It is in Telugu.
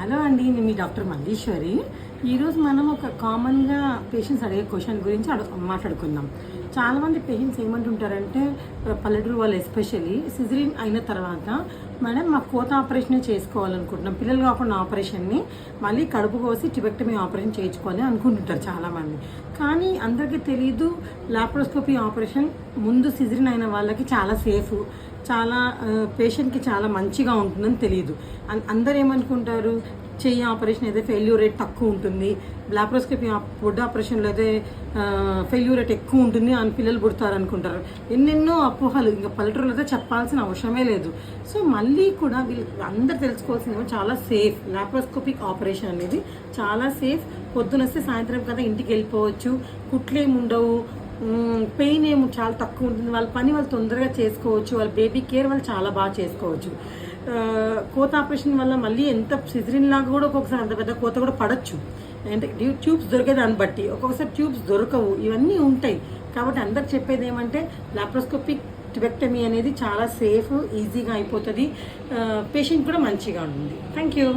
హలో అండి, నేను మీ డాక్టర్ మల్లీశ్వరి. ఈరోజు మనం ఒక కామన్గా పేషెంట్స్ అడిగే క్వశ్చన్ గురించి మాట్లాడుకుందాం. చాలామంది పేషెంట్స్ ఏమంటుంటారంటే, పల్లెటూరు వాళ్ళు ఎస్పెషల్లీ సిజరీన్ అయిన తర్వాత మేడం మా కోత ఆపరేషనే చేసుకోవాలనుకుంటున్నాం, పిల్లలు కాకుండా ఆపరేషన్ని మళ్ళీ కడుపు కోసి టిబెక్టమీ ఆపరేషన్ చేయించుకోవాలి అనుకుంటుంటారు చాలామంది. కానీ అందరికీ తెలీదు, లాప్రోస్కోపీ ఆపరేషన్ ముందు సిజరీన్ అయిన వాళ్ళకి చాలా సేఫ్, చాలా పేషెంట్కి చాలా మంచిగా ఉంటుందని తెలియదు. అందరు ఏమనుకుంటారు, చెయ్యి ఆపరేషన్ అయితే ఫెయిల్యూర్ రేట్ తక్కువ ఉంటుంది, లాప్రోస్కోపీ బొడ్డు ఆపరేషన్లో అయితే ఫెయిల్యూర్ రేట్ ఎక్కువ ఉంటుంది అని పిల్లలు పుడతారు అనుకుంటారు. ఎన్నెన్నో అపోహలు, ఇంకా పల్లెటూరులో అయితే చెప్పాల్సిన అవసరమే లేదు. సో మళ్ళీ కూడా వీళ్ళు అందరు తెలుసుకోవాల్సింది చాలా సేఫ్. లాప్రోస్కోపిక్ ఆపరేషన్ అనేది చాలా సేఫ్. పొద్దునొస్తే సాయంత్రం కదా ఇంటికి వెళ్ళిపోవచ్చు, కుట్లేమి ఉండవు, పెయిన్ ఏమో చాలా తక్కువ ఉంటుంది, వాళ్ళ పని వాళ్ళు తొందరగా చేసుకోవచ్చు, వాళ్ళ బేబీ కేర్ వాళ్ళు చాలా బాగా చేసుకోవచ్చు. కోత ఆపరేషన్ వల్ల మళ్ళీ ఎంత సిజరీన్ లాగా కూడా ఒక్కొక్కసారి అంత పెద్ద కోత కూడా పడచ్చు, అంటే ట్యూబ్స్ దొరికేదాన్ని బట్టి, ఒక్కొక్కసారి ట్యూబ్స్ దొరకవు, ఇవన్నీ ఉంటాయి. కాబట్టి అందరికి చెప్పేది ఏమంటే లాప్రోస్కోపిక్ టిబెక్టమీ అనేది చాలా సేఫ్, ఈజీగా అయిపోతుంది, పేషెంట్ కూడా మంచిగా ఉంటుంది. Thank you.